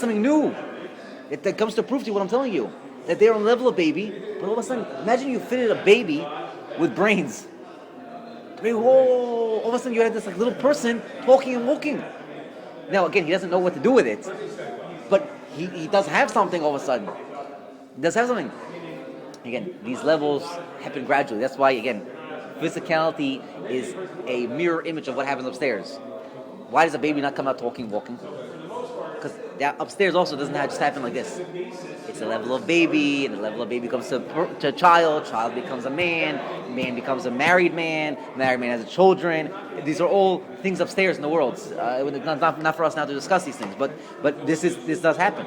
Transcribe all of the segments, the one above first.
something new. That comes to prove to you what I'm telling you. That they're on the level of baby, but all of a sudden, imagine you fitted a baby with brains. Whoa, all of a sudden you had this like little person talking and walking. Now again, he doesn't know what to do with it, but he does have something all of a sudden. He does have something. Again, these levels happen gradually. That's why, again, physicality is a mirror image of what happens upstairs. Why does a baby not come out talking, walking? Because upstairs also doesn't just happen like this. It's a level of baby, and the level of baby comes to a child becomes a man becomes a married man has children. These are all things upstairs in the world. Not for us now to discuss these things, but this does happen.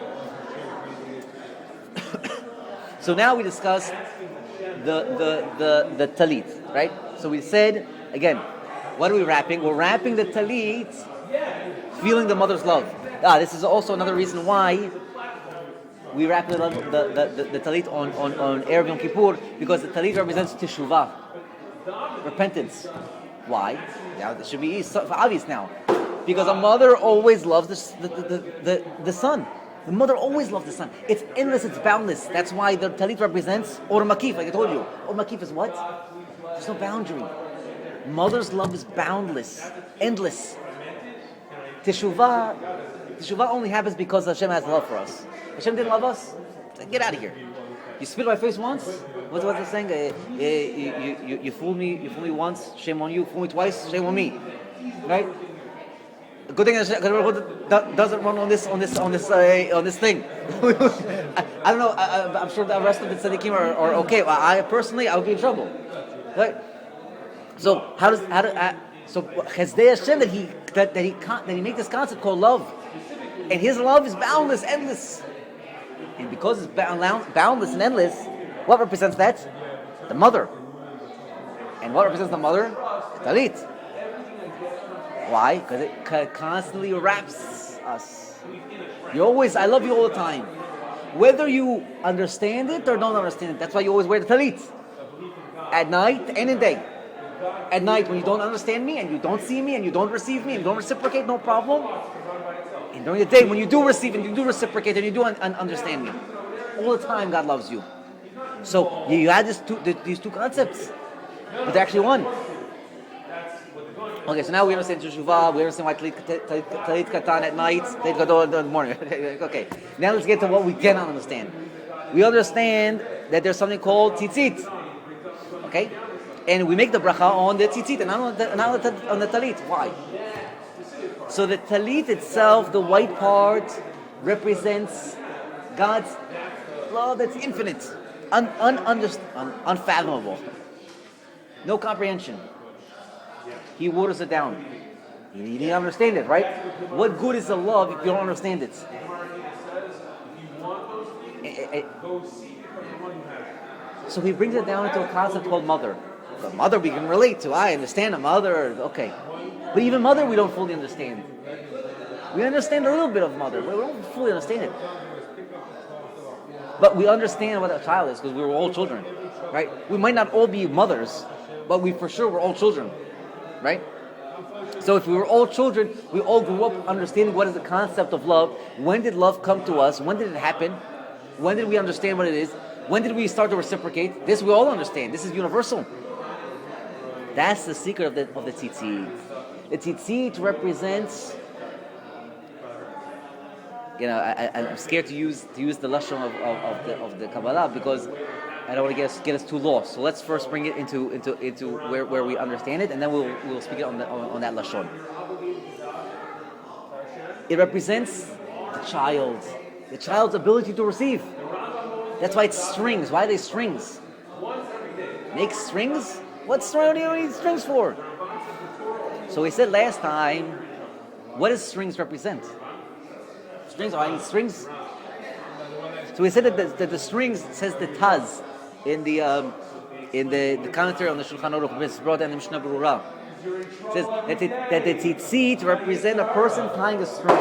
So now we discuss the talit, right? So we said again, what are we wrapping? We're wrapping the talit, feeling the mother's love. This is also another reason why we wrap the talit on Erev Yom Kippur, because the talit represents teshuvah, repentance. Why? Now it should be obvious now, because a mother always loves the son. The mother always loves the son. It's endless, it's boundless. That's why the talit represents or makif, like I told you. Or makif is what? There's no boundary. Mother's love is boundless, endless. Teshuvah only happens because Hashem has love for us. Hashem didn't love us? Get out of here. You spit in my face once? What's it saying? You fooled me once, shame on you. Fool me twice, shame on me. Right? Good thing that doesn't run on this thing. I don't know. I'm sure the rest of the tzaddikim are okay. I would be in trouble. Right? So so Chezdei Hashem that he make this concept called love, and His love is boundless, endless, and because it's boundless and endless, what represents that? The mother. And what represents the mother? Talit. Why? Because it constantly wraps us. I love you all the time, whether you understand it or don't understand it. That's why you always wear the talit at night and in day. At night, when you don't understand me, and you don't see me, and you don't receive me, and you don't reciprocate, no problem. And during the day, when you do receive, and you do reciprocate, and you do understand me, all the time God loves you. So you had these two concepts, but they're actually one. Okay, so now we understand Teshuvah, we understand why Talit Katan at night, Talit Gadol in the morning. Okay, now let's get to what we cannot understand. We understand that there's something called tzizit. Okay? And we make the bracha on the tzizit and not on the talit. Why? So the talit itself, the white part, represents God's love that's infinite, unfathomable, no comprehension. He waters it down. You didn't understand it, right? What good is the love if you don't understand it? So he brings it down into a concept called mother. The mother we can relate to. I understand a mother, okay. But even mother we don't fully understand. We understand a little bit of mother, but we don't fully understand it. But we understand what a child is because we were all children, right? We might not all be mothers, but we for sure were all children, right? So if we were all children, we all grew up understanding what is the concept of love. When did love come to us? When did it happen? When did we understand what it is? When did we start to reciprocate? This we all understand. This is universal. That's the secret of the tzizit. The tzizit represents. I'm scared to use the lashon of the Kabbalah because I don't want to get us too lost. So let's first bring it into where we understand it, and then we'll speak it on that lashon. It represents the child's ability to receive. That's why it's strings. Why are they strings? Make strings? What do you need strings for? So we said last time, what does strings represent? Strings, I need strings. So we said that the strings, says the Taz in the commentary on the Shulchan Aruch, it's brought down in the Mishnah Berurah. It says that the tzitzit represent a person tying a string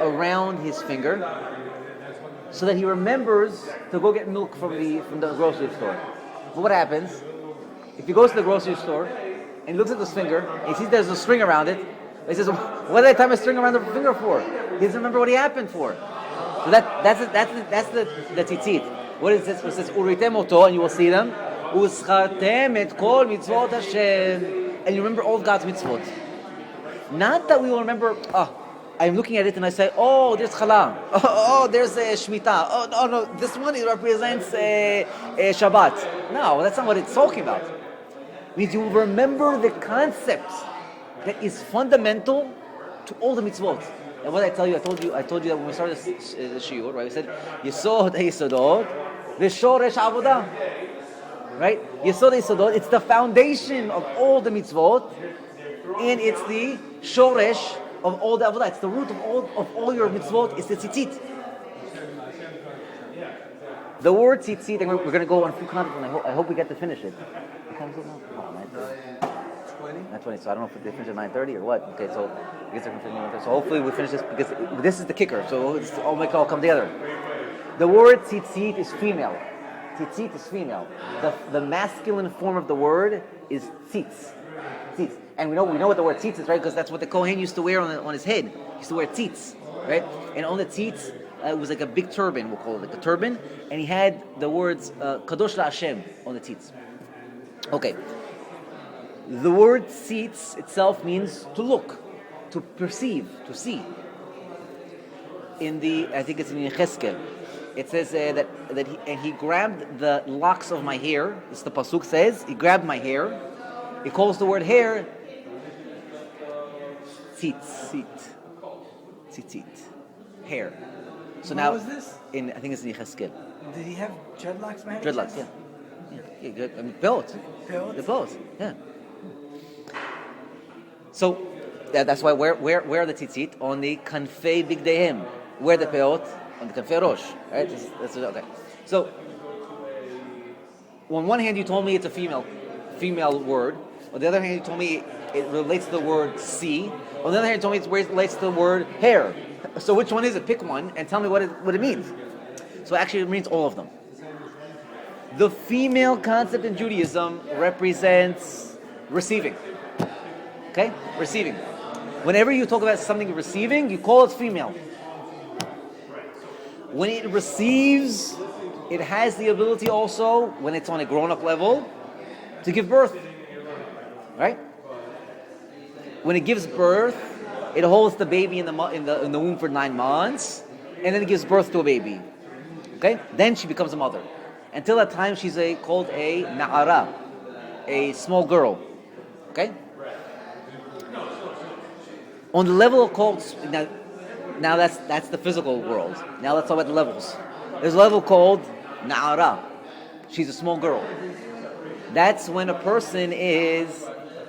around his finger, so that he remembers to go get milk from the grocery store. But what happens if he goes to the grocery store and he looks at this finger and he sees there's a string around it? He says, "What did I tie my string around the finger for?" He doesn't remember what he happened for. So that's the tzitzit. What is this? It says uritem oto, and you will see them. Uschartem et kol mitzvot Hashem, and you remember all of God's mitzvot. Not that we will remember. I'm looking at it and I say, oh, there's challah. Oh, there's shmita. Oh, no, this one it represents Shabbat. No, that's not what it's talking about. It means you will remember the concept that is fundamental to all the mitzvot. And what I tell you, I told you that when we started the shuir, right? We said Yesod Yesodot, V'Shoresh Avodah, right? Yesod Yesodot, it's the foundation of all the mitzvot, and it's the shoresh of all the avodah. It's the root of all your mitzvot. It's the tzizit. The word tzizit, and we're going to go on full contact, and I hope we get to finish it. What time is it now? 9:20. So I don't know if they finish at 9:30 or what. Okay, so I guess they're going to finish. So hopefully we finish this because this is the kicker. So it's all make it all come together. The word tzizit is female. Tzitzit is female. The masculine form of the word is tzitz. Tzitz. And we know what the word tzitz is, right? Because that's what the Kohen used to wear on his head. He used to wear tzitz, right? And on the tzitz, it was like a big turban, we'll call it like a turban. And he had the words Kadosh LaHashem on the tzitz. Okay. The word tzitz itself means to look, to perceive, to see. I think it's in Yecheskel. It says that he grabbed the locks of my hair. It's the pasuk says he grabbed my hair. He calls the word hair tzitzit, hair. So now, was this? I think it's in Yecheskel. Did he have dreadlocks? Dreadlocks, yeah, good. I mean, both. They're both, yeah. So that's why where are the tzitzit? On the kanfei bigdehem. Where the peot? On the kanfei rosh. Right? That's okay. So on one hand, you told me it's a female word. On the other hand, you told me it relates to the word see. On the other hand, you told me it relates to the word hair. So which one is it? Pick one and tell me what it means. So actually, it means all of them. The female concept in Judaism represents receiving. Okay? Receiving. Whenever you talk about something receiving, you call it female. When it receives, it has the ability also, when it's on a grown-up level, to give birth. Right? When it gives birth, it holds the baby in the womb for 9 months, and then it gives birth to a baby. Okay? Then she becomes a mother. Until that time, she's called a na'ara, a small girl. Okay? On the level of called now that's the physical world. Now let's talk about the levels. There's a level called na'ara. She's a small girl. That's when a person is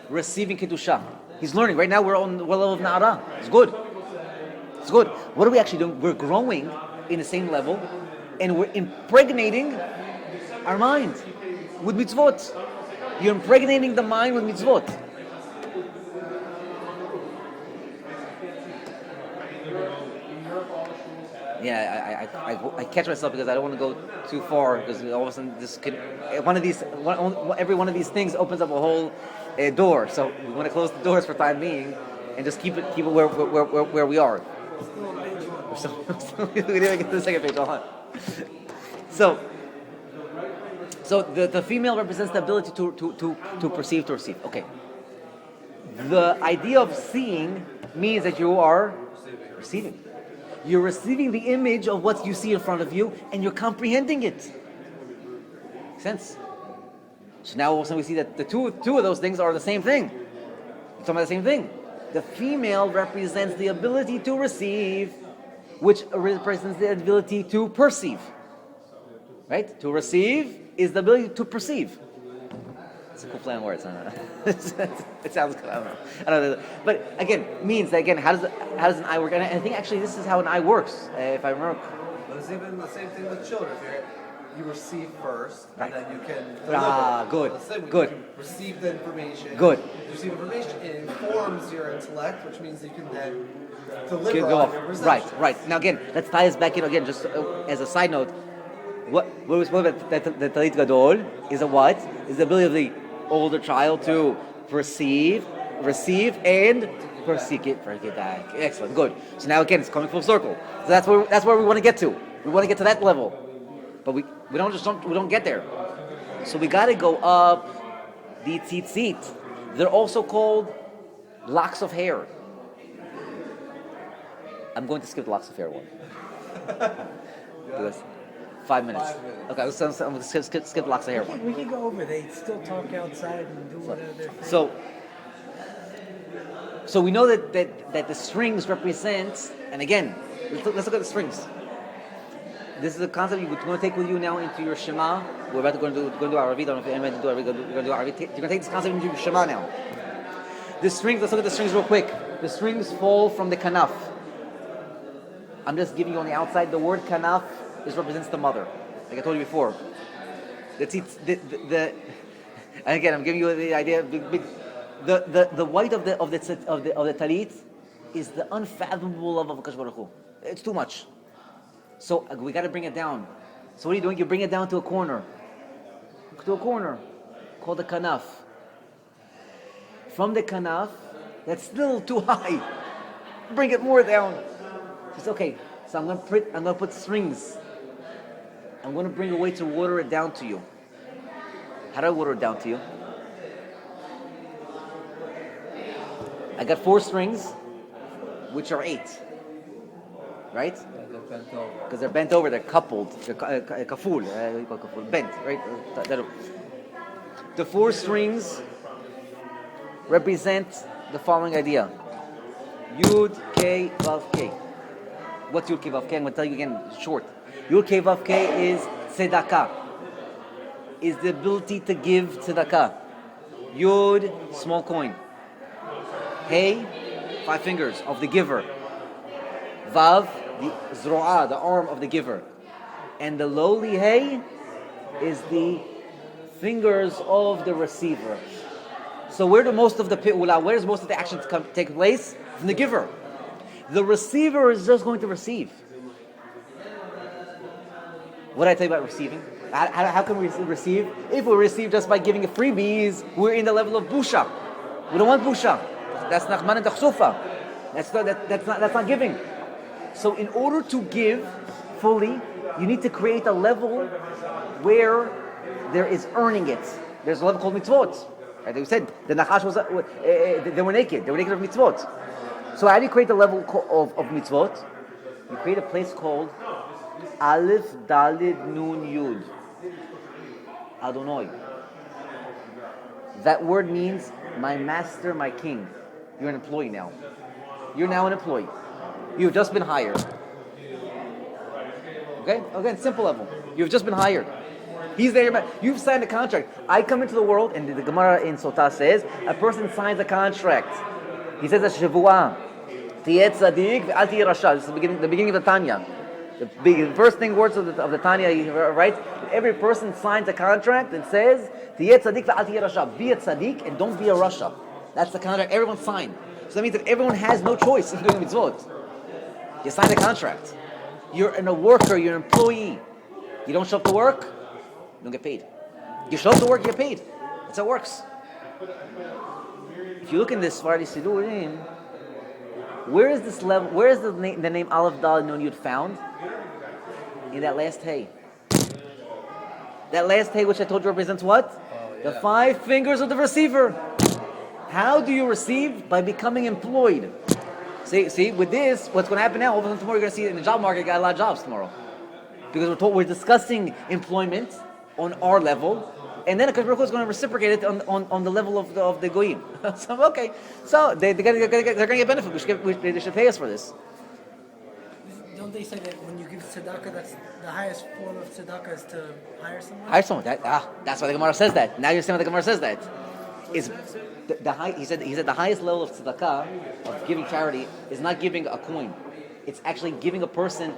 receiving kedusha. He's learning. Right now we're on the level of na'ara. It's good. It's good. What are we actually doing? We're growing in the same level, and we're impregnating our mind with mitzvot. You're impregnating the mind with mitzvot. Yeah, I catch myself because I don't want to go too far because all of a sudden every one of these things opens up a whole door. So we want to close the doors for time being and just keep it where we are. We didn't even get to the second page. Hold on. So the female represents the ability to perceive, to receive. Okay. The idea of seeing means that you are receiving. You're receiving the image of what you see in front of you, and you're comprehending it. Makes sense? So now all of a sudden we see that the two of those things are the same thing. We're talking about the same thing. The female represents the ability to receive, which represents the ability to perceive. Right? To receive is the ability to perceive. It's a cool play on words. It sounds good. I don't know. But again, means that again, how does an eye work? And I think actually this is how an eye works. If I remember. But it's even the same thing with children. You receive first, right. And then you can deliver. Good. You receive the information. Good. You receive information, it informs your intellect, which means you can then deliver go your perception. Right. Now again, let's tie this back in again, just as a side note. What we spoke about the talit gadol is what? Is the ability of the older child to perceive, receive, and First seek it, first get that. Excellent, good. So now again, it's coming full circle. So that's where we want to get to. We want to get to that level, but we don't get there. So we got to go up the tzizit. They're also called locks of hair. I'm going to skip the locks of hair one. Because 5 minutes. Okay, I'm going to skip the locks of hair one. We can go over. They still talk outside and do whatever they're So we know that the strings represent, and again, let's look at the strings. This is a concept you're going to take with you now into your Shema. We're about to go into Arabic. I don't know if anybody do Arabic. We're going to do Arabic. You're going to take this concept into your Shema now. The strings, let's look at the strings real quick. The strings fall from the kanaf. I'm just giving you on the outside. The word kanaf represents the mother, like I told you before. And again, I'm giving you the idea. The white of the talit is the unfathomable love of Hakadosh Baruch Hu. It's too much. So we got to bring it down. So what are you doing? You bring it down to a corner. Called the kanaf. From the kanaf, that's still too high. Bring it more down. It's okay. So I'm going to put strings. I'm going to bring a way to water it down to you. How do I water it down to you? I got 4 strings, which are 8. Right? Because they're bent over, they're coupled. They're kaful, bent, right? The 4 strings represent the following idea. Yud, K, Vav, K. What's Yud, K, Vav, K? I'm going to tell you again, short. Yud, K, Vav, K is tzedakah. Is the ability to give tzedakah. Yud, small coin. Hey, 5 fingers of the giver. Vav, the zro'ah, the arm of the giver. And the lowly hey is the fingers of the receiver. So where do most of the pi'ula, where does most of the actions take place? From the giver. The receiver is just going to receive. What did I tell you about receiving? How can we receive? If we receive just by giving freebies, we're in the level of busha. We don't want busha. That's nachman and tachsufa. That's not giving. So in order to give fully, you need to create a level where there is earning it. There's a level called mitzvot. Right? We said the Nachash was they were naked. They were naked of mitzvot. So how do you create the level of mitzvot? You create a place called Aleph Dalid Nun Yud. Adonai. That word means my master, my king. You're an employee now. You're now an employee. You've just been hired. Okay? Again, simple level. You've just been hired. He's there. You've signed a contract. I come into the world, and the Gemara in Sotah says, a person signs a contract. He says a shevuah. Tiyeh tzadik ve'al tiyeh rasha. This is the beginning of the Tanya. The first thing words of the Tanya, he writes, every person signs a contract and says, Tiyeh tzadik ve'al tiyeh rasha. Be a tzadik and don't be a rasha. That's the contract everyone signed. So that means that everyone has no choice in doing mitzvot. You sign a contract. You're a worker, you're an employee. You don't show up to work, you don't get paid. You show up to work, you get paid. That's how it works. If you look in this Sephardi Sidurim, where is this level? Where is the name Aleph Dal Nun Yud found? In that last hay. That last hay, which I told you represents what? The 5 fingers of the receiver. How do you receive? By becoming employed. See, with this, what's going to happen now? All of a sudden tomorrow you're going to see in the job market, got a lot of jobs tomorrow, because we're discussing employment on our level, and then Hakadosh Baruch Hu is going to reciprocate it on the level of the goyim. So okay, so they're going to get benefit. They should pay us for this. Don't they say that when you give tzedakah, that's the highest form of tzedakah is to hire someone? Hire someone. That's why the Gemara says that. Now you're saying what the Gemara says that. Is the high? He said the highest level of tzedakah, of giving charity, is not giving a coin. It's actually giving a person